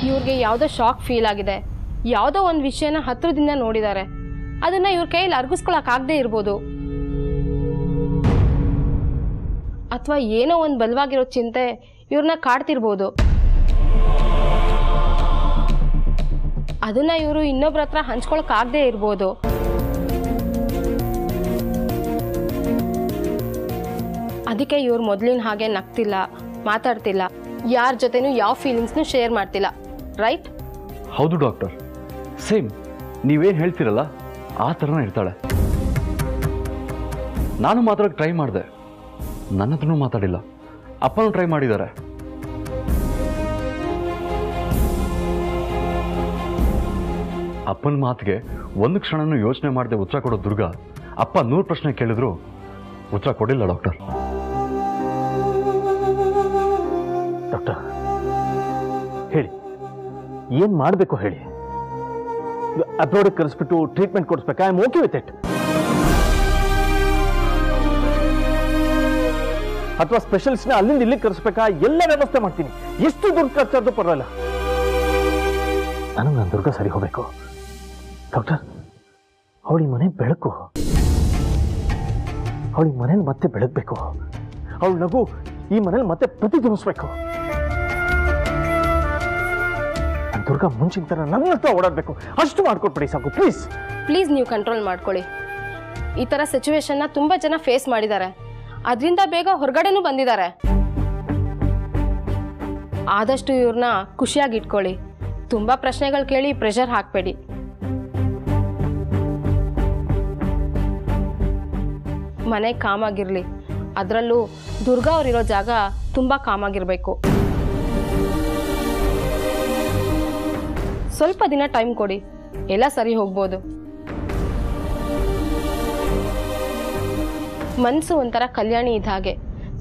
ಇವ್ರಿಗೆ ಯಾವುದೋ shock feel ಆಗಿದೆ, ಯಾವುದೋ ಒಂದು ವಿಷಯನ ಹತ್ರದಿಂದ ನೋಡಿದ್ದಾರೆ, ಅದನ್ನ ಇವ್ರ ಕೈಯಲ್ಲಿ ಅರ್ಗಿಸ್ಕೊಳಕ್ಕಾಗದೇ ಇರ್ಬೋದು. ಅಥವಾ ಏನೋ ಒಂದು ಬಲವಾಗಿರೋ ಚಿಂತೆ ಇವ್ರನ್ನ ಕಾಡ್ತಿರ್ಬೋದು. ಅದನ್ನ ಇವರು ಇನ್ನೊಬ್ರ ಹತ್ರ ಹಂಚ್ಕೊಳಕ್ಕಾಗದೇ ಇರ್ಬೋದು. ಅದಕ್ಕೆ ಇವ್ರು ಮೊದಲಿನ ಹಾಗೆ ನಗ್ತಿಲ್ಲ, ಮಾತಾಡ್ತಿಲ್ಲ, ಯಾರ ಜೊತೆನೂ ಯಾವ ಫೀಲಿಂಗ್ಸ್ನು ಶೇರ್ ಮಾಡ್ತಿಲ್ಲ. ರೈಟ್? ಹೌದು ಡಾಕ್ಟರ್, ಸೇಮ್ ನೀವೇನು ಹೇಳ್ತಿರಲ್ಲ ಆ ಥರನೇ ಇರ್ತಾಳೆ. ನಾನು ಮಾತಾಡೋಕೆ ಟ್ರೈ ಮಾಡಿದೆ, ನನ್ನ ಹತ್ರನೂ ಮಾತಾಡಿಲ್ಲ. ಅಪ್ಪನೂ ಟ್ರೈ ಮಾಡಿದ್ದಾರೆ. ಅಪ್ಪನ ಮಾತಿಗೆ ಒಂದು ಕ್ಷಣನೂ ಯೋಚನೆ ಮಾಡದೆ ಉತ್ತರ ಕೊಡೋ ದುರ್ಗಾ ಅಪ್ಪ 100 ಪ್ರಶ್ನೆ ಕೇಳಿದ್ರು ಉತ್ತರ ಕೊಡಿಲ್ಲ ಡಾಕ್ಟರ್. ಡಾಕ್ಟರ್ ಹೇಳಿ, ಏನು ಮಾಡಬೇಕು ಹೇಳಿ. ಅಬ್ರಾಡಿಗೆ ಕರೆಸ್ಬಿಟ್ಟು ಟ್ರೀಟ್ಮೆಂಟ್ ಕೊಡಿಸ್ಬೇಕಾ? I am okay with it. ಅಥವಾ ಸ್ಪೆಷಲಿಸ್ಟ್ನ ಅಲ್ಲಿಂದ ಇಲ್ಲಿಗೆ ಕರೆಸ್ಬೇಕಾ? ಎಲ್ಲ ವ್ಯವಸ್ಥೆ ಮಾಡ್ತೀನಿ. ಎಷ್ಟು ದುಡ್ಡು ಖರ್ಚಾದ್ರೂ ಪರವಾಗಿಲ್ಲ, ನನಗೆ ನನ್ನ ದುರ್ಗ ಸರಿ ಹೋಗಬೇಕು. ಡಾಕ್ಟರ್, ಅವಳಿ ಮನೆ ಬೆಳಕು, ಅವಳಿ ಮನೇಲಿ ಮತ್ತೆ ಬೆಳಗ್ಬೇಕು. ಅವಳ ನಗು ಈ ಮನೇಲಿ ಮತ್ತೆ ಪ್ರತಿಧ್ವನಿಸ್ಬೇಕು. ನನ್ನ ದುರ್ಗ ಮುಂಚಿನ ಥರ ನನ್ನ ಹತ್ರ ಓಡಾಡಬೇಕು. ಅಷ್ಟು ಮಾಡ್ಕೊಟ್ಬಿಡಿ ಸಾಕು, ಪ್ಲೀಸ್. ಪ್ಲೀಸ್ ನೀವು ಕಂಟ್ರೋಲ್ ಮಾಡ್ಕೊಳ್ಳಿ. ಈ ಥರ ಸಿಚುವೇಶನ್ನ ತುಂಬ ಜನ ಫೇಸ್ ಮಾಡಿದ್ದಾರೆ, ಅದರಿಂದ ಬೇಗ ಹೊರಗಡೆನೂ ಬಂದಿದ್ದಾರೆ. ಆದಷ್ಟು ಇವ್ರನ್ನ ಖುಷಿಯಾಗಿ ಇಟ್ಕೊಳ್ಳಿ. ತುಂಬ ಪ್ರಶ್ನೆಗಳು ಕೇಳಿ ಪ್ರೆಷರ್ ಹಾಕಬೇಡಿ. ಮನೆ ಕಾಮಾಗಿರಲಿ, ಅದರಲ್ಲೂ ದುರ್ಗಾ ಅವರಿರೋ ಜಾಗ ತುಂಬ ಕಾಮಾಗಿರಬೇಕು. ಸ್ವಲ್ಪ ದಿನ ಟೈಮ್ ಕೊಡಿ, ಎಲ್ಲ ಸರಿ ಹೋಗ್ಬೋದು. ಮನಸ್ಸು ಒಂಥರ ಕಲ್ಯಾಣಿ ಇದ್ದ ಹಾಗೆ,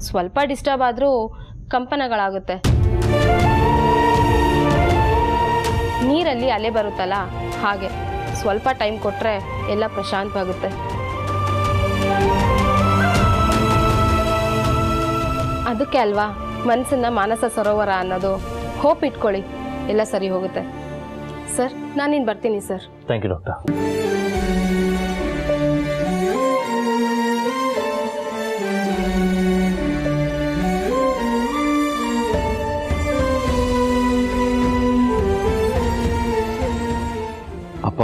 ಸ್ವಲ್ಪ ಡಿಸ್ಟರ್ಬ್ ಆದರೂ ಕಂಪನಗಳಾಗುತ್ತೆ. ನೀರಲ್ಲಿ ಅಲೆ ಬರುತ್ತಲ್ಲ ಹಾಗೆ, ಸ್ವಲ್ಪ ಟೈಮ್ ಕೊಟ್ಟರೆ ಎಲ್ಲ ಪ್ರಶಾಂತವಾಗುತ್ತೆ. ಅದಕ್ಕೆ ಅಲ್ವಾ ಮನಸ್ಸನ್ನ ಮಾನಸ ಸರೋವರ ಅನ್ನೋದು. ಹೋಪ್ ಇಟ್ಕೊಳ್ಳಿ, ಎಲ್ಲ ಸರಿ ಹೋಗುತ್ತೆ. ಸರ್, ನಾನಿನ್ನು ಬರ್ತೀನಿ ಸರ್. Thank you doctor. ಅಪ್ಪ,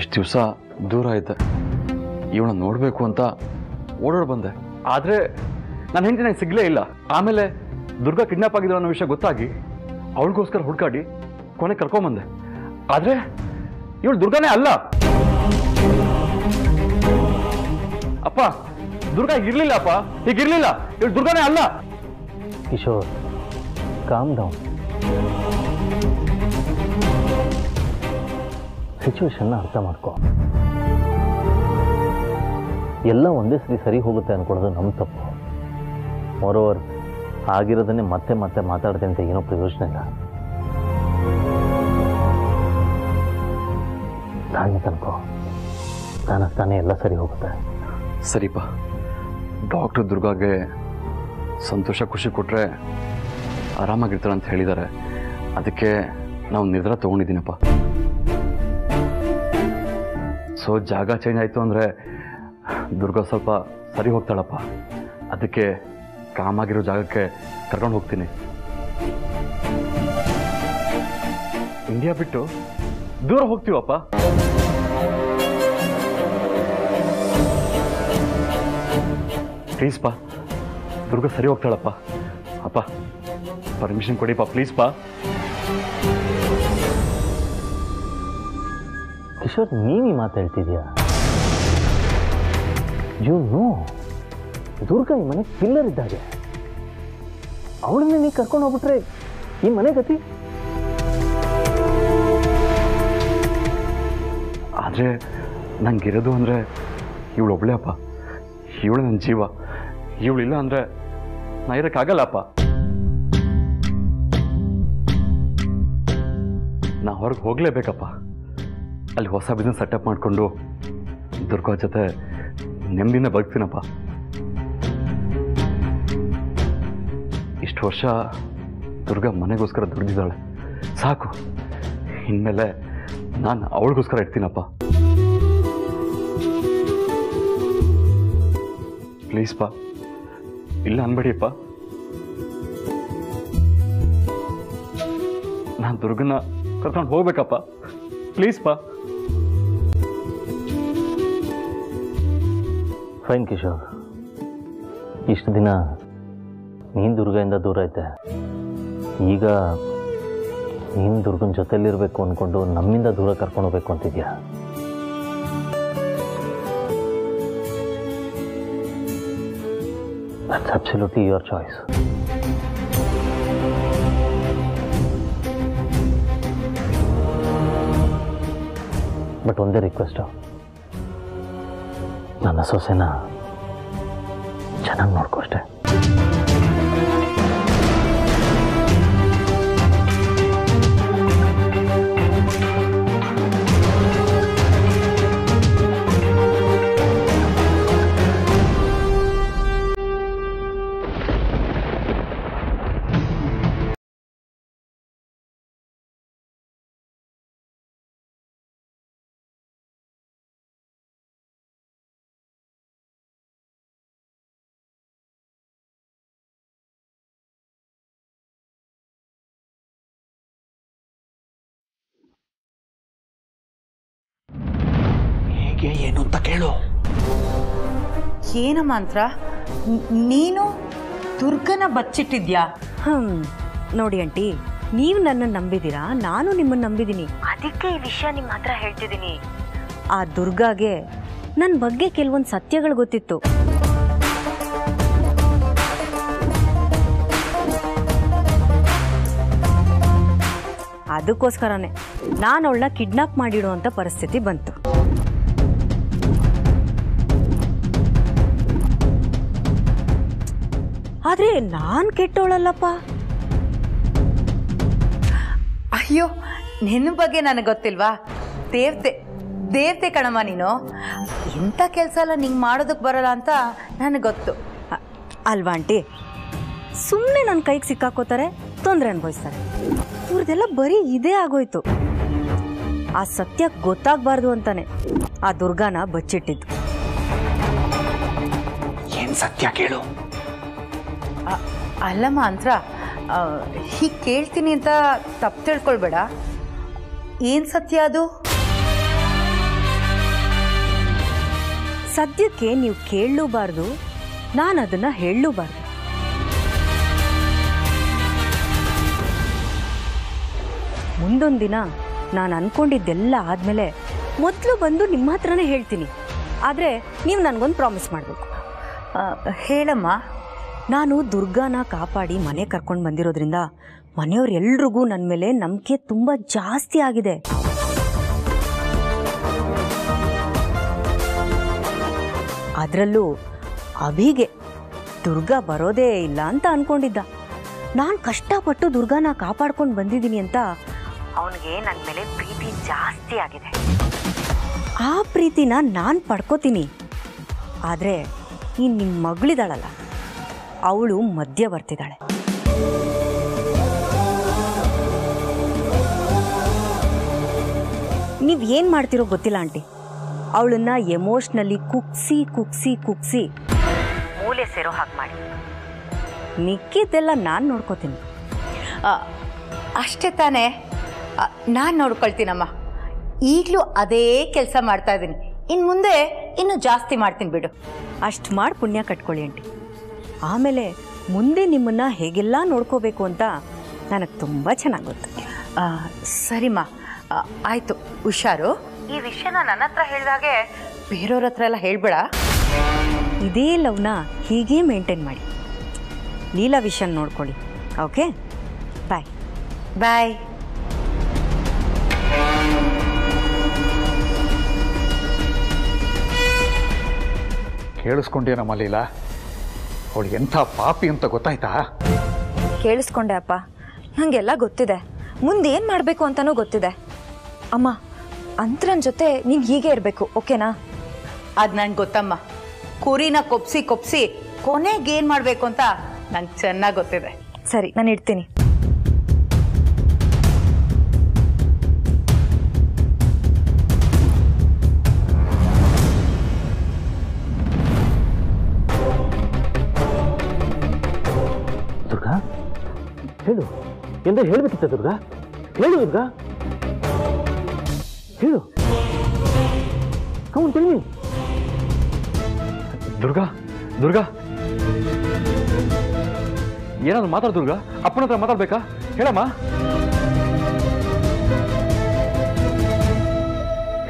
ಎಷ್ಟು ದಿವಸ ದೂರ ಇದ್ದೆ, ಇವಳನ್ನ ನೋಡಬೇಕು ಅಂತ ಓಡಾಡಿ ಬಂದೆ. ಆದರೆ ನನ್ನ ಹೆಂಡತಿ ನನಗೆ ಸಿಗಲೇ ಇಲ್ಲ. ಆಮೇಲೆ ದುರ್ಗಾ ಕಿಡ್ನಾಪ್ ಆಗಿದ್ರು ಅನ್ನೋ ವಿಷಯ ಗೊತ್ತಾಗಿ ಅವಳಿಗೋಸ್ಕರ ಹುಡುಕಾಡಿ ಕೊನೆ ಕರ್ಕೊಂಬಂದೆ. ಆದರೆ ಇವಳು ದುರ್ಗಾನೇ ಅಲ್ಲ. ಅಪ್ಪ, ದುರ್ಗಾ ಇರಲಿಲ್ಲ ಅಪ್ಪ, ಹೀಗಿರಲಿಲ್ಲ. ಇವಳು ದುರ್ಗಾನೇ ಅಲ್ಲ. Kishore, calm down. ಸಿಚುವೇಶನ್ನ ಅರ್ಥ ಮಾಡ್ಕೊ. ಎಲ್ಲ ಒಂದೇ ಸರಿ ಹೋಗುತ್ತೆ ಅನ್ಕೊಳ್ಳೋದು ನಮ್ಮ ತಪ್ಪು. ಮೋರೋವರ್, ಆಗಿರೋದನ್ನೇ ಮತ್ತೆ ಮತ್ತೆ ಮಾತಾಡ್ದೆ ಅಂತ ಏನೋ ಪ್ರಯೋಜನ ಇಲ್ಲ. ತಾನೇ ತನ್ಕೋ, ತಾನೇ ಎಲ್ಲ ಸರಿ ಹೋಗುತ್ತೆ. ಸರಿಪ್ಪ, ಡಾಕ್ಟರ್ ದುರ್ಗಾಗೆ ಸಂತೋಷ ಖುಷಿ ಕೊಟ್ಟರೆ ಆರಾಮಾಗಿರ್ತಾರೆ ಅಂತ ಹೇಳಿದ್ದಾರೆ. ಅದಕ್ಕೆ ನಾವು ನಿರ್ಧಾರ ತೊಗೊಂಡಿದ್ದೀನಪ್ಪ. ಸೊ ಜಾಗ ಚೇಂಜ್ ಆಯಿತು ಅಂದರೆ ದುರ್ಗಾ ಸ್ವಲ್ಪ ಸರಿ ಹೋಗ್ತಾಳಪ್ಪ. ಅದಕ್ಕೆ ಕಾಮಾಗಿರೋ ಜಾಗಕ್ಕೆ ಕರ್ಕೊಂಡು ಹೋಗ್ತೀನಿ. ಇಂಡಿಯಾ ಬಿಟ್ಟು ದೂರ ಹೋಗ್ತೀವಪ್ಪ. ಪ್ಲೀಸ್ ಪಾ, ದುರ್ಗಾ ಸರಿ ಹೋಗ್ತಾಳಪ್ಪ. ಅಪ್ಪ, ಪರ್ಮಿಷನ್ ಕೊಡಿಪ್ಪ ಪ್ಲೀಸ್ ಪಾ. ಕಿಶೋರ್, ನೀವೀ ಮಾತು ಹೇಳ್ತಿದ್ಯಾ? ಯು ನೋ, ದುರ್ಗಾ ಈ ಮನೆ ಪಿಲ್ಲರ್ ಇದ್ದಾಗೆ. ಅವಳನ್ನೇ ನೀ ಕರ್ಕೊಂಡು ಹೋಗ್ಬಿಟ್ರೆ ಈ ಮನೆ ಗತಿ. ಆದರೆ ನಂಗಿರೋದು ಅಂದರೆ ಇವಳು ಒಬ್ಳೆ ಅಪ್ಪ. ಇವಳು ನನ್ನ ಜೀವ. ಇವಳಿಲ್ಲ ಅಂದರೆ ನಾ ಇರೋಕ್ಕಾಗಲ್ಲಪ್ಪ. ನಾ ಹೊರಗೆ ಹೋಗಲೇಬೇಕಪ್ಪ. ಅಲ್ಲಿ ಹೊಸ ಬಿಸ್ನೆಸ್ ಸೆಟಪ್ ಮಾಡಿಕೊಂಡು ದುರ್ಗಾ ಜೊತೆ ನೆಮ್ಮದಿನ ಬದುಕ್ತೀನಪ್ಪ. ಇಷ್ಟು ವರ್ಷ ದುರ್ಗಾ ಮನೆಗೋಸ್ಕರ ದುಡ್ದಿದ್ದಾಳೆ, ಸಾಕು. ಇನ್ಮೇಲೆ ನಾನು ಅವಳಿಗೋಸ್ಕರ ಇಡ್ತೀನಪ್ಪ. ಪ್ಲೀಸ್ ಪಾ, ಇಲ್ಲ ಅನ್ಬೇಡಿಯಪ್ಪ. ನಾನು ದುರ್ಗನ ಕರ್ಕೊಂಡು ಹೋಗ್ಬೇಕಪ್ಪ, ಪ್ಲೀಸ್ ಪಾ. ಫೈನ್ ಕಿಶೋರ್, ಇಷ್ಟು ದಿನ ನೀನು ದುರ್ಗದಿಂದ ದೂರ ಐತೆ, ಈಗ ನೀನು ದುರ್ಗನ ಜೊತೆಲಿರಬೇಕು ಅಂದ್ಕೊಂಡು ನಮ್ಮಿಂದ ದೂರ ಕರ್ಕೊಂಡು ಹೋಗ್ಬೇಕು ಅಂತಿದ್ಯಾ? That's absolutely your choice. But ಒಂದೇ ರಿಕ್ವೆಸ್ಟು, ನನ್ನ ಸೊಸೆನ ಚೆನ್ನಾಗಿ ನೋಡ್ಕೋ ಅಷ್ಟೇ. ಏನು ಅಂತ ಕೇಳು. ಏನು ಮಂತ್ರ, ನೀನು ದುರ್ಗನ ಬಚ್ಚಿಟ್ಟಿದ್ಯಾ? ನೋಡಿ ಆಂಟಿ, ನೀವು ನನ್ನನ್ನು ನಂಬಿದ್ದೀರಾ, ನಾನು ನಿಮ್ಮನ್ನು ನಂಬಿದ್ದೀನಿ. ಅದಕ್ಕೆ ಈ ವಿಷಯ ನಿಮ್ಮ ಹತ್ರ ಹೇಳ್ತಿದ್ದೀನಿ. ಆ ದುರ್ಗಾಗೆ ನನ್ನ ಬಗ್ಗೆ ಕೆಲವೊಂದು ಸತ್ಯಗಳು ಗೊತ್ತಿತ್ತು. ಅದಕ್ಕೋಸ್ಕರನೇ ನಾನು ಅವಳನ್ನ ಕಿಡ್ನಾಪ್ ಮಾಡಿಡುವಂಥ ಪರಿಸ್ಥಿತಿ ಬಂತು. ಆದ್ರೆ ನಾನು ಕೆಟ್ಟವಳಲ್ಲಪ್ಪ. ಅಯ್ಯೋ, ನಿನ್ನ ಬಗ್ಗೆ ನನಗೆ ಗೊತ್ತಿಲ್ವಾ? ದೇವತೆ ದೇವತೆ ಕಣಮ್ಮ ನೀನು. ಇಂಥ ಕೆಲಸ ಎಲ್ಲ ನಿಂಗೆ ಮಾಡೋದಕ್ಕೆ ಬರಲ್ಲ ಅಂತ ನನಗೆ ಗೊತ್ತು ಅಲ್ವಾ ಆಂಟಿ? ಸುಮ್ಮನೆ ನನ್ನ ಕೈಗೆ ಸಿಕ್ಕಾಕೋತಾರೆ, ತೊಂದರೆ ಅನುಭವಿಸ್ತಾರೆ. ಇವ್ರದೆಲ್ಲ ಬರೀ ಇದೇ ಆಗೋಯ್ತು. ಆ ಸತ್ಯ ಗೊತ್ತಾಗಬಾರ್ದು ಅಂತಾನೆ ಆ ದುರ್ಗಾನ ಬಚ್ಚಿಟ್ಟಿದ್ದು. ಏನ್ ಸತ್ಯ ಕೇಳು. ಅಲ್ಲಮ್ಮ ಅಂತ್ರ, ಹೀಗೆ ಕೇಳ್ತೀನಿ ಅಂತ ತಪ್ಪು ತಿಳ್ಕೊಳ್ಬೇಡ. ಏನು ಸತ್ಯ ಅದು? ಸದ್ಯಕ್ಕೆ ನೀವು ಕೇಳಲೂಬಾರ್ದು, ನಾನು ಅದನ್ನ ಹೇಳಲೂಬಾರ್ದು. ಮುಂದೊಂದು ದಿನ ನಾನು ಅನ್ಕೊಂಡಿದ್ದೆಲ್ಲ ಆದಮೇಲೆ ಮೊದಲು ಬಂದು ನಿಮ್ಮ ಹತ್ರನೇ ಹೇಳ್ತೀನಿ. ಆದರೆ ನೀವು ನನಗೊಂದು ಪ್ರಾಮಿಸ್ ಮಾಡಬೇಕು. ಹೇಳಮ್ಮ. ನಾನು ದುರ್ಗಾನ ಕಾಪಾಡಿ ಮನೆ ಕರ್ಕೊಂಡು ಬಂದಿರೋದ್ರಿಂದ ಮನೆಯವರೆಲ್ರಿಗೂ ನನ್ನ ಮೇಲೆ ನಂಬಿಕೆ ತುಂಬ ಜಾಸ್ತಿ ಆಗಿದೆ. ಅದರಲ್ಲೂ ಅಭಿಗೆ ದುರ್ಗಾ ಬರೋದೇ ಇಲ್ಲ ಅಂತ ಅನ್ಕೊಂಡಿದ್ದ. ನಾನು ಕಷ್ಟಪಟ್ಟು ದುರ್ಗಾನ ಕಾಪಾಡ್ಕೊಂಡು ಬಂದಿದ್ದೀನಿ ಅಂತ ಅವನಿಗೆ ನನ್ನ ಮೇಲೆ ಪ್ರೀತಿ ಜಾಸ್ತಿ ಆಗಿದೆ. ಆ ಪ್ರೀತಿನ ನಾನು ಪಡ್ಕೋತೀನಿ. ಆದರೆ ಈ ನಿಮ್ಮ ಮಗಳಿದಾಳಲ್ಲ, ಅವಳು ಮಧ್ಯ ಬರ್ತಿದ್ದಾಳೆ. ನೀವು ಏನು ಮಾಡ್ತಿರೋ ಗೊತ್ತಿಲ್ಲ ಆಂಟಿ. ಅವಳನ್ನ ಎಮೋಷ್ನಲಿ ಕುಗ್ಸಿ ಕುಗ್ಸಿ ಕುಗ್ಸಿ ಮೂಲೆ ಸೇರೋ ಹಾಗೆ ಮಾಡಿ, ಮಿಕ್ಕಿದ್ದೆಲ್ಲ ನಾನು ನೋಡ್ಕೋತೀನಿ. ಅಷ್ಟೇ ತಾನೇ? ನಾನು ನೋಡ್ಕೊಳ್ತೀನಮ್ಮ. ಈಗಲೂ ಅದೇ ಕೆಲಸ ಮಾಡ್ತಾ ಇದ್ದೀನಿ. ಇನ್ನು ಮುಂದೆ ಇನ್ನೂ ಜಾಸ್ತಿ ಮಾಡ್ತೀನಿ ಬಿಡು. ಅಷ್ಟು ಮಾಡಿ ಪುಣ್ಯ ಕಟ್ಕೊಳ್ಳಿ ಆಂಟಿ. ಆಮೇಲೆ ಮುಂದೆ ನಿಮ್ಮನ್ನು ಹೇಗೆಲ್ಲ ನೋಡ್ಕೋಬೇಕು ಅಂತ ನನಗೆ ತುಂಬ ಚೆನ್ನಾಗಿ ಗೊತ್ತು. ಸರಿಮ್ಮ, ಆಯಿತು, ಹುಷಾರು. ಈ ವಿಷಯನ ನನ್ನ ಹತ್ರ ಹೇಳಿದಾಗೆ ಬೇರೆಯವ್ರ ಹತ್ರ ಎಲ್ಲ ಹೇಳ್ಬೇಡ. ಇದೇ ಲವ್ನ ಹೀಗೇ ಮೇಂಟೈನ್ ಮಾಡಿ. ಲೀಲಾ ವಿಷಯ ನೋಡ್ಕೊಳ್ಳಿ. ಓಕೆ, ಬಾಯ್ ಬಾಯ್. ಕೇಳಿಸ್ಕೊಂಡೇನಮ್ಮ ಲೀಲಾ? ಅವಳು ಎಂಥ ಪಾಪಿ ಅಂತ ಗೊತ್ತಾಯ್ತಾ? ಕೇಳಿಸ್ಕೊಂಡೆ ಅಪ್ಪ, ನನಗೆಲ್ಲ ಗೊತ್ತಿದೆ. ಮುಂದೇನು ಮಾಡಬೇಕು ಅಂತಲೂ ಗೊತ್ತಿದೆ. ಅಮ್ಮ, ಅಂತ್ರನ ಜೊತೆ ನೀನು ಹೀಗೆ ಇರಬೇಕು, ಓಕೆನಾ? ಅದು ನಂಗೆ ಗೊತ್ತಮ್ಮ. ಕುರಿನ ಕೊಪ್ಸಿ ಕೊಪ್ಸಿ ಕೊನೆಗೆ ಏನು ಮಾಡಬೇಕು ಅಂತ ನಂಗೆ ಚೆನ್ನಾಗಿ ಗೊತ್ತಿದೆ. ಸರಿ, ನಾನು ಇಡ್ತೀನಿ. ಹೇಳು ಎಂದ ಹೇಳ್ಬೇಕಿತ್ತ ದುರ್ಗಾ? ಹೇಳು ದುರ್ಗಾ, ಹೇಳು. ಕೌನ್ ತಿಳಿಮಿ. ದುರ್ಗಾ ದುರ್ಗಾ ಏನಾದ್ರು ಮಾತಾಡ ದುರ್ಗಾ. ಅಪ್ಪನ ಹತ್ರ ಮಾತಾಡ್ಬೇಕಾ? ಹೇಳಮ್ಮ.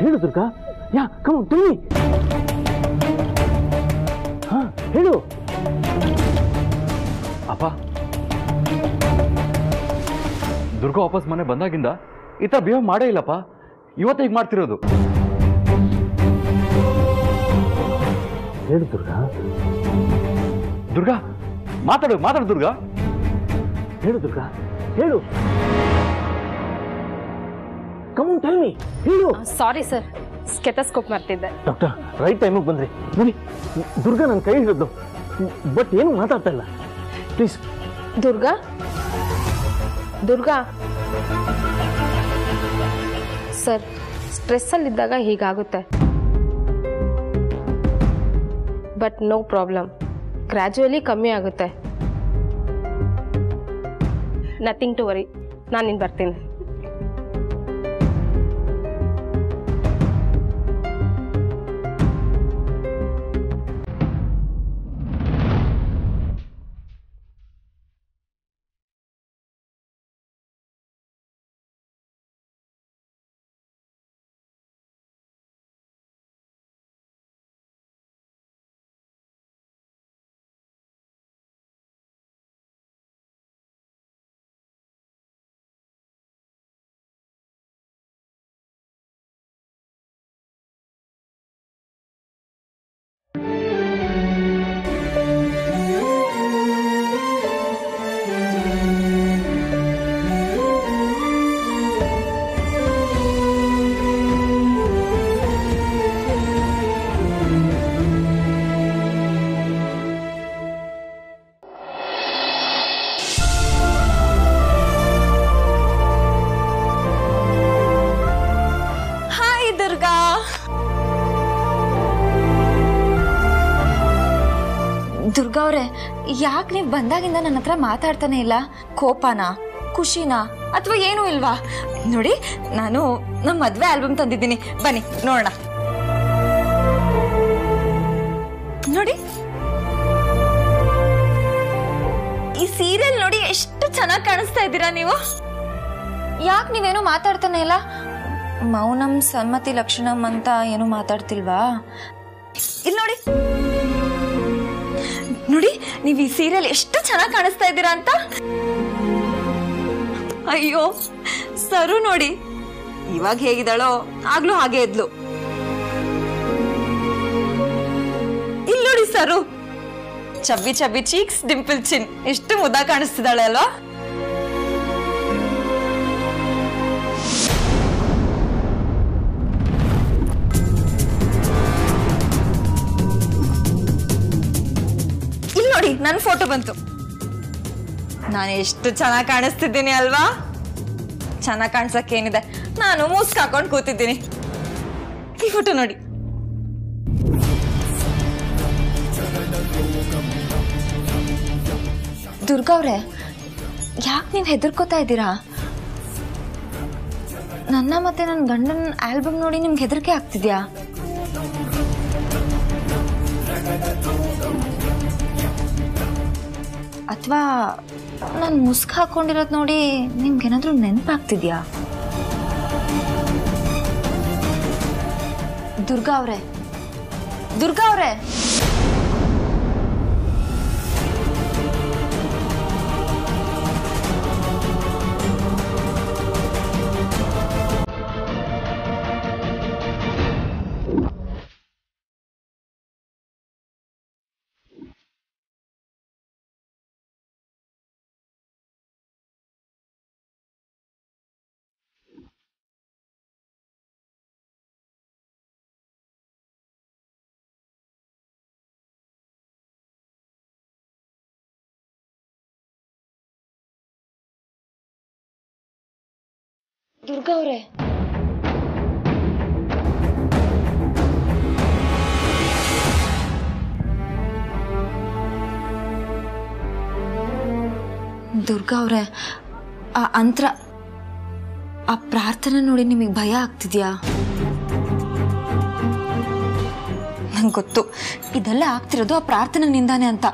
ಹೇಳು ದುರ್ಗಾ. ಯಾ ಕೌನ್ ತಿಳಿಮಿ. ಹಾ ಹೇಳು. ಅಪ್ಪ, ದುರ್ಗಾ ವಾಪಸ್ ಮನೆ ಬಂದಾಗಿಂದ ಈ ಥರ ಬಿಹೇವ್ ಮಾಡೇ ಇಲ್ಲಪ್ಪ. ಇವತ್ತು ಈಗ ಮಾಡ್ತಿರೋದು. ಹೇಳು ದುರ್ಗಾ. ದುರ್ಗಾ ಮಾತಾಡು ದುರ್ಗಾ. ಹೇಳು ದುರ್ಗಾ, ಹೇಳು. ಕಮ್ ಟೆಲ್ ಮೀ, ಹೇಳು. ಸಾರಿ ಸರ್, ಸ್ಕೆಟಸ್ಕೋಪ್ ಮಾಡ್ತಿದ್ದೆ. ಡಾಕ್ಟರ್ ರೈಟ್ ಟೈಮಿಗೆ ಬಂದ್ರಿ. ನೋಡಿ ದುರ್ಗಾ ನನ್ನ ಕೈ ಹಿಡಿದು ಬಟ್ ಏನು ಮಾತಾಡ್ತಾ ಇಲ್ಲ. ಪ್ಲೀಸ್. ದುರ್ಗಾ ಸರ್, ಸ್ಟ್ರೆಸ್ಸಲ್ಲಿದ್ದಾಗ ಹೀಗಾಗುತ್ತೆ. ಬಟ್ ನೋ ಪ್ರಾಬ್ಲಮ್, ಗ್ರ್ಯಾಜುಯಲಿ ಕಮ್ಮಿ ಆಗುತ್ತೆ. Nothing to worry. ನಾನಿನ್ನು ಬರ್ತೀನಿ. ದುರ್ಗಾ ಅವರೇ, ಯಾಕೆ ನೀವು ಬಂದಾಗಿಂದ ನನ್ನ ಹತ್ರ ಮಾತಾಡ್ತಾನೆ ಇಲ್ಲ? ಕೋಪನಾ, ಖುಷಿನಾ, ಅಥವಾ ಏನೂ ಇಲ್ವಾ? ನೋಡಿ, ನಾನು ನಮ್ಮ ಮದ್ವೆ ಆಲ್ಬಮ್ ತಂದಿದ್ದೀನಿ, ಬನ್ನಿ ನೋಡೋಣ. ನೋಡಿ, ಈ ಸೀರಿಯಲ್ ನೋಡಿ ಎಷ್ಟು ಚೆನ್ನಾಗಿ ಕಾಣಿಸ್ತಾ ಇದ್ದೀರಾ ನೀವು. ಯಾಕೆ ನೀವೇನು ಮಾತಾಡ್ತಾನೆ ಇಲ್ಲ? ಮೌನಂ ಸಮ್ಮತಿ ಲಕ್ಷಣಂ ಅಂತ ಏನು ಮಾತಾಡ್ತಿಲ್ವಾ? ಇಲ್ಲಿ ನೋಡಿ ನೋಡಿ, ನೀವು ಈ ಸೀರಿಯಲ್ ಎಷ್ಟು ಚೆನ್ನಾಗಿ ಕಾಣಿಸ್ತಾ ಇದ್ದೀರಾ ಅಂತ. ಅಯ್ಯೋ ಸರು ನೋಡಿ, ಇವಾಗ ಹೇಗಿದ್ದಾಳೋ ಆಗ್ಲೂ ಹಾಗೆ ಇದ್ಲು. ಇಲ್ಲಿ ನೋಡಿ ಸರು, ಚಬ್ಬಿ ಚಬ್ಬಿ ಚೀಕ್ಸ್, ಡಿಂಪಲ್ ಚಿನ್, ಎಷ್ಟು ಮುದ್ದ ಕಾಣಿಸ್ತಿದ್ದಾಳೆ ಅಲ್ವಾ? ನೋಡಿ, ನನ್ನ ಫೋಟೋ ಬಂತು. ನಾನು ಎಷ್ಟು ಚೆನ್ನಾಗಿ ಕಾಣಿಸ್ತಿದ್ದೀನಿ ಅಲ್ವಾ? ಚೆನ್ನಾಗಿ ಕಾಣಿಸಕ್ಕೆ ಏನಿದೆ, ನಾನು ಮುಸ್ಕ್ ಹಾಕೊಂಡು ಕೂತಿದ್ದೀನಿ. ಈ ಫೋಟೋ ನೋಡಿ. ದುರ್ಗಾ ಅವ್ರೆ, ಯಾಕೆ ನೀವು ಹೆದರ್ಕೋತಾ ಇದ್ದೀರಾ? ನನ್ನ ಮತ್ತೆ ನನ್ನ ಗಂಡನ ಆಲ್ಬಮ್ ನೋಡಿ ನಿಮ್ಗೆ ಹೆದರಿಕೆ ಆಗ್ತಿದ್ಯಾ? ಅಥವಾ ನಾನು ಮುಸ್ಕ್ ಹಾಕೊಂಡಿರೋದು ನೋಡಿ ನಿಮ್ಗೇನಾದ್ರೂ ನೆನಪಾಗ್ತಿದ್ಯಾ? ದುರ್ಗಾ ಅವ್ರೆ, ದುರ್ಗಾ ಅವ್ರೆ, ದುರ್ಗಾ ಅವ್ರೆ, ದುರ್ಗಾ ಅವರೇ, ಆ ಅಂತ್ರ, ಆ ಪ್ರಾರ್ಥನೆ ನೋಡಿ ನಿಮಗೆ ಭಯ ಆಗ್ತಿದ್ಯಾ? ನಂಗೆ ಗೊತ್ತು ಇದೆಲ್ಲ ಆಗ್ತಿರೋದು ಆ ಪ್ರಾರ್ಥನೆಯಿಂದಾನೆ ಅಂತ.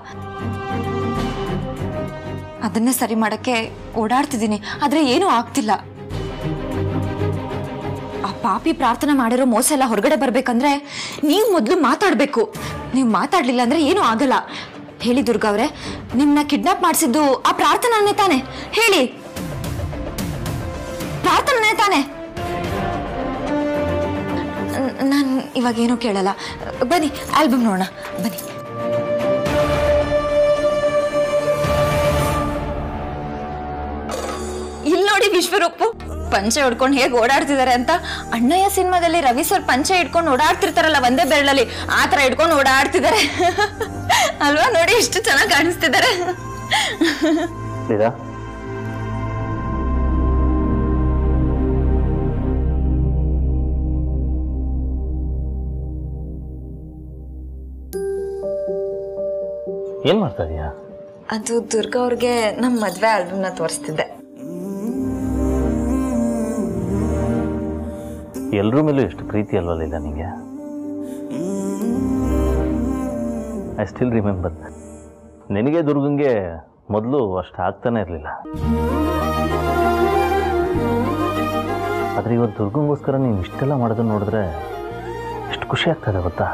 ಅದನ್ನೇ ಸರಿ ಮಾಡಕ್ಕೆ ಓಡಾಡ್ತಿದ್ದೀನಿ, ಆದ್ರೆ ಏನೂ ಆಗ್ತಿಲ್ಲ. ಆ ಪಾಪಿ ಪ್ರಾರ್ಥನೆ ಮಾಡಿರೋ ಮೋಸ ಎಲ್ಲ ಹೊರಗಡೆ ಬರ್ಬೇಕಂದ್ರೆ ನೀವು ಮೊದಲು ಮಾತಾಡ್ಬೇಕು. ನೀವು ಮಾತಾಡ್ಲಿಲ್ಲ ಅಂದ್ರೆ ಏನೂ ಆಗಲ್ಲ. ಹೇಳಿ ದುರ್ಗಾ ಅವ್ರೆ, ನಿಮ್ನ ಕಿಡ್ನಾಪ್ ಮಾಡಿಸಿದ್ದು ಆ ಪ್ರಾರ್ಥನೆ ತಾನೆ? ಹೇಳಿ, ಪ್ರಾರ್ಥನೆ ತಾನೆ? ನಾನು ಇವಾಗ ಏನೂ ಕೇಳಲ್ಲ. ಬನ್ನಿ ಆಲ್ಬಮ್ ನೋಡೋಣ, ಬನ್ನಿ. ಇಲ್ಲಿ ನೋಡಿ ವಿಶ್ವರೂಪು ಪಂಚೆ ಹಿಡ್ಕೊಂಡು ಹೇಗೆ ಓಡಾಡ್ತಿದ್ದಾರೆ ಅಂತ. ಅಣ್ಣಯ್ಯ ಸಿನಿಮಾದಲ್ಲಿ ರವಿ ಸರ್ ಪಂಚೆ ಹಿಡ್ಕೊಂಡು ಓಡಾಡ್ತಿರ್ತಾರಲ್ಲ ಒಂದೇ ಬೆರಳಲ್ಲಿ, ಆ ಥರ ಹಿಡ್ಕೊಂಡು ಓಡಾಡ್ತಿದ್ದಾರೆ ಅಲ್ವಾ? ನೋಡಿ ಎಷ್ಟು ಚೆನ್ನಾಗಿ ಕಾಣಿಸ್ತಿದ್ದಾರೆ. ಏನ್ ಮಾಡ್ತಾ ಇದೀಯಾ? ಅದು ದುರ್ಗಾ ಅವ್ರಿಗೆ ನಮ್ಮ ಮದ್ವೆ ಆಲ್ಬಮ್ನ ತೋರಿಸ್ತಿದ್ದೆ. ಎಲ್ರ ಮೇಲೂ ಎಷ್ಟು ಪ್ರೀತಿ ಅಲ್ವಾ ಲೀಲಾ ನಿಂಗೆ? I still remember. ನಿನಗೆ ದುರ್ಗಂಗೆ ಮೊದಲು ಅಷ್ಟು ಆಗ್ತಾನೆ ಇರಲಿಲ್ಲ, ಆದರೆ ಇವತ್ತು ದುರ್ಗಂಗೋಸ್ಕರ ನೀನು ಇಷ್ಟೆಲ್ಲ ಮಾಡೋದನ್ನ ನೋಡಿದ್ರೆ ಎಷ್ಟು ಖುಷಿ ಆಗ್ತದೆ ಗೊತ್ತಾ?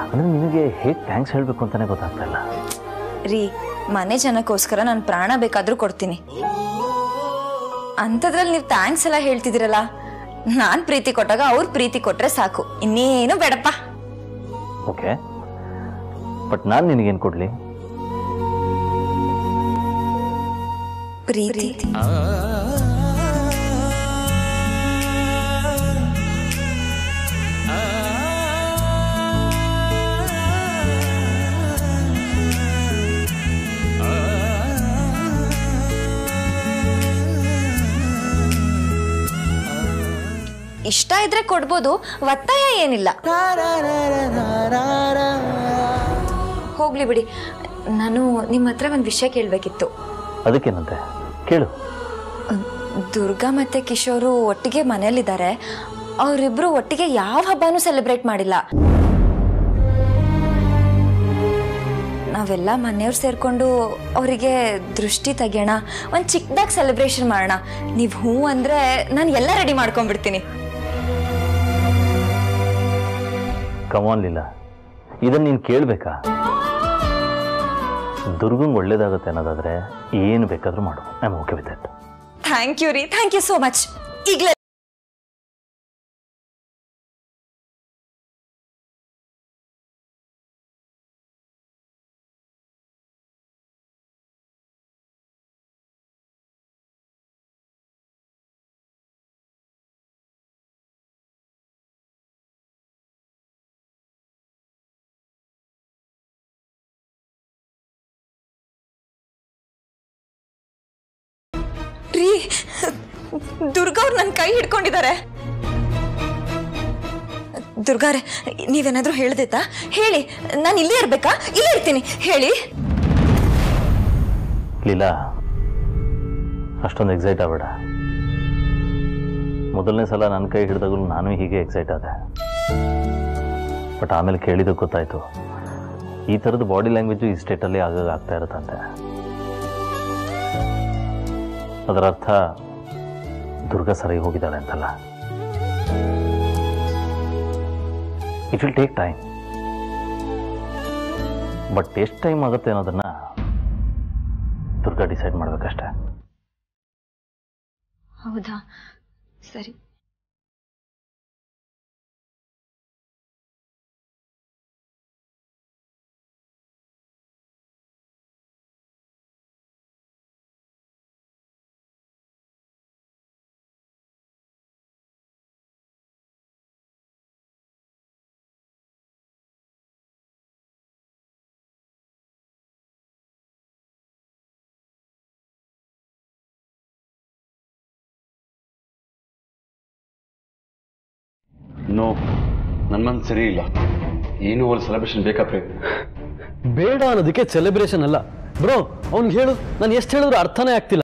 ಅಂದರೆ ನಿನಗೆ ಹೇಗೆ ಥ್ಯಾಂಕ್ಸ್ ಹೇಳಬೇಕು ಅಂತಾನೆ ಗೊತ್ತಾಗ್ತಾ ಇಲ್ಲ. ರೀ, ಮನೆ ಜನಕ್ಕೋಸ್ಕರ ನಾನು ಪ್ರಾಣ ಬೇಕಾದ್ರೂ ಕೊಡ್ತೀನಿ. ಅಂಥದ್ರಲ್ಲಿ ನೀವು ಥ್ಯಾಂಕ್ಸ್ ಎಲ್ಲ ಹೇಳ್ತಿದ್ದೀರಲ್ಲ, ನಾನು ಪ್ರೀತಿ ಕೊಟ್ಟಾಗ ಅವ್ರು ಪ್ರೀತಿ ಕೊಟ್ರೆ ಸಾಕು, ಇನ್ನೇನು ಬೇಡಪ್ಪ. ಓಕೆ, ಬಟ್ ನಾನು ನಿನಗೇನು ಕೊಡ್ಲಿ? ಪ್ರೀತಿ. ಇಷ್ಟ ಇದ್ರೆ ಕೊಡ್ಬೋದು, ಒತ್ತಾಯ ಏನಿಲ್ಲ. ಹೋಗ್ಲಿ ಬಿಡಿ, ನಾನು ನಿಮ್ಮ ಹತ್ರ ಒಂದು ವಿಷಯ ಕೇಳಬೇಕಿತ್ತು. ಅದಕ್ಕೇನಂತೆ ಕೇಳು. ದುರ್ಗಾ ಮತ್ತೆ ಕಿಶೋರು ಒಟ್ಟಿಗೆ ಮನೇಲಿದ್ದಾರೆ. ಅವರಿಬ್ರು ಒಟ್ಟಿಗೆ ಯಾವ ಹಬ್ಬನೂ ಸೆಲೆಬ್ರೇಟ್ ಮಾಡಿಲ್ಲ. ನಾವೆಲ್ಲ ಮನೆಯವ್ರು ಸೇರ್ಕೊಂಡು ಅವರಿಗೆ ದೃಷ್ಟಿ ತೆಗಿಯೋಣ, ಒಂದು ಚಿಕ್ಕದಾಗಿ ಸೆಲೆಬ್ರೇಷನ್ ಮಾಡೋಣ. ನೀವು ಹ್ಞೂ ಅಂದ್ರೆ ನಾನು ಎಲ್ಲ ರೆಡಿ ಮಾಡ್ಕೊಂಡ್ಬಿಡ್ತೀನಿ. ಕಮಾನ್ ಲೀಲಾ, ಇದನ್ನು ನೀನು ಕೇಳಬೇಕಾ? ದುರ್ಗಂಗೆ ಒಳ್ಳೇದಾಗುತ್ತೆ ಅನ್ನೋದಾದ್ರೆ ಏನು ಬೇಕಾದರೂ ಮಾಡು. I am okay with it. Thank you ರೀ, ಥ್ಯಾಂಕ್ ಯು ಸೋ ಮಚ್. ಈಗಲೇ ರೀ, ದುರ್ಗಾ ಅವ್ರು ನನ್ನ ಕೈ ಹಿಡ್ಕೊಂಡಿದ್ದಾರೆ. ದುರ್ಗಾರೆ, ನೀವೇನಾದ್ರೂ ಹೇಳ್ದೈತಾ? ಹೇಳಿ, ನಾನು ಇಲ್ಲೇ ಇರ್ಬೇಕಾ? ಇಲ್ಲೇ ಇರ್ತೀನಿ, ಹೇಳಿ. ಲೀಲಾ, ಅಷ್ಟೊಂದು ಎಕ್ಸೈಟ್ ಆಗಬೇಡ. ಮೊದಲನೇ ಸಲ ನನ್ನ ಕೈ ಹಿಡಿದಾಗಲೂ ನಾನು ಹೀಗೆ ಎಕ್ಸೈಟ್ ಆದೆ. ಬಟ್ ಆಮೇಲೆ ಕೇಳಿದಕ್ಕೆ ಗೊತ್ತಾಯಿತು, ಈ ಥರದ್ದು ಬಾಡಿ ಲ್ಯಾಂಗ್ವೇಜು ಈ ಸ್ಟೇಟಲ್ಲಿ ಆಗಾಗ ಆಗ್ತಾ ಇರುತ್ತಂತೆ. ಅದರ ಅರ್ಥ ದುರ್ಗಾ ಸರಿ ಹೋಗಿದ್ದಾಳೆ ಅಂತಲ್ಲ. It will take time, but ಎಷ್ಟು ಟೈಮ್ ಆಗುತ್ತೆ ಅನ್ನೋದನ್ನ ದುರ್ಗಾ ಡಿಸೈಡ್ ಮಾಡಬೇಕಷ್ಟೆ. ಹೌದಾ? ಸರಿ. ನೋ, ನನ್ನ ಮನಸ್ಸು ಸರಿ ಇಲ್ಲ. ಏನೂ ಒಂದು ಸೆಲೆಬ್ರೇಷನ್ ಬೇಕಾ ಪ್ರೇಮ್? ಬೇಡ ಅನ್ನೋದಕ್ಕೆ ಸೆಲೆಬ್ರೇಷನ್ ಅಲ್ಲ ಬ್ರೋ. ಅವ್ನಿಗೆ ಹೇಳು, ನಾನು ಎಷ್ಟು ಹೇಳಿದ್ರು ಅರ್ಥನೇ ಆಗ್ತಿಲ್ಲ.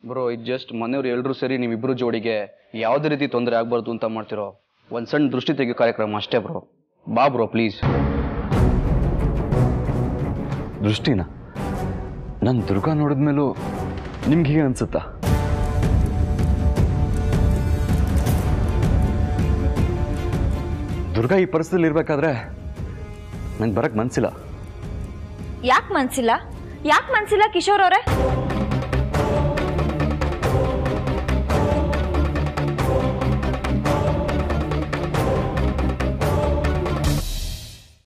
ಬ್ರೋ, ಇದು ಜಸ್ಟ್ ಮನೆಯವ್ರು ಎಲ್ಲರೂ ಸೇರಿ ನೀವಿಬ್ರು ಜೋಡಿಗೆ ಯಾವುದೇ ರೀತಿ ತೊಂದರೆ ಆಗ್ಬಾರ್ದು ಅಂತ ಮಾಡ್ತಿರೋ ಒಂದು ಸಣ್ಣ ದೃಷ್ಟಿ ತೆಗೆಯೋ ಕಾರ್ಯಕ್ರಮ ಅಷ್ಟೇ ಬ್ರೋ. ಬಾ ಬ್ರೋ ಪ್ಲೀಸ್. ದೃಷ್ಟಿನ ನನ್ನ ದುರ್ಗಾ ನೋಡಿದ್ಮೇಲೂ ನಿಮ್ಗೆ ಹೀಗೆ ಅನ್ಸುತ್ತಾ? ದುರ್ಗಾ ಈ ಪರಿಸ್ಥಿತಿಯಲ್ಲಿ ಇರ್ಬೇಕಾದ್ರೆ ನಂಗೆ ಬರಕ್ ಮನ್ಸಿಲ್ಲ. ಯಾಕೆ ಮನ್ಸಿಲ್ಲ ಕಿಶೋರ್ ಅವರೇ?